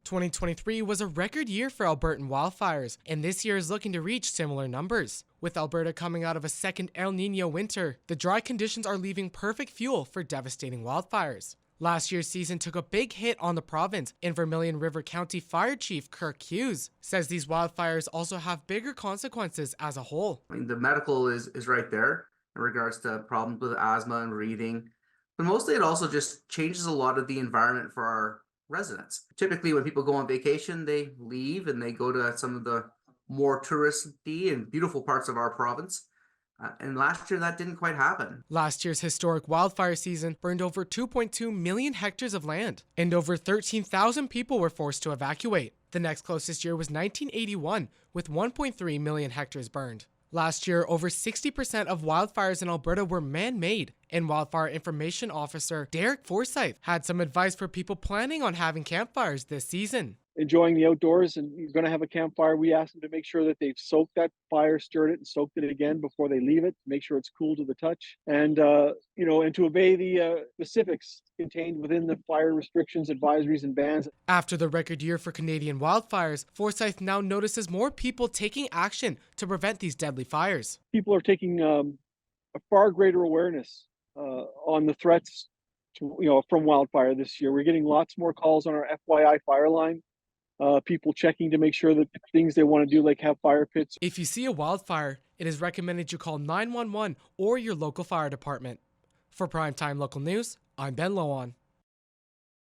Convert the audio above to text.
2023 was a record year for Albertan wildfires, and this year is looking to reach similar numbers. With Alberta coming out of a second El Niño winter, the dry conditions are leaving perfect fuel for devastating wildfires. Last year's season took a big hit on the province, and Vermilion River County Fire Chief Kirk Hughes says these wildfires also have bigger consequences as a whole. I mean, the medical is right there in regards to problems with asthma and breathing, but mostly it also just changes a lot of the environment for our residents. Typically, when people go on vacation, they leave and they go to some of the more touristy and beautiful parts of our province. And last year, that didn't quite happen. Last year's historic wildfire season burned over 2.2 million hectares of land, and over 13,000 people were forced to evacuate. The next closest year was 1981, with 1.3 million hectares burned. Last year, over 60% of wildfires in Alberta were man-made, and Wildfire Information Officer Derek Forsyth had some advice for people planning on having campfires this season. Enjoying the outdoors and you're going to have a campfire, we ask them to make sure that they've soaked that fire, stirred it, and soaked it again before they leave it. Make sure it's cool to the touch, and and to obey the specifics contained within the fire restrictions, advisories, and bans. After the record year for Canadian wildfires, Forsyth now notices more people taking action to prevent these deadly fires. People are taking a far greater awareness on the threats from wildfire this year. We're getting lots more calls on our FYI fire line. People checking to make sure that things they want to do, like have fire pits. If you see a wildfire, it is recommended you call 911 or your local fire department. For Primetime Local News, I'm Ben Lowan.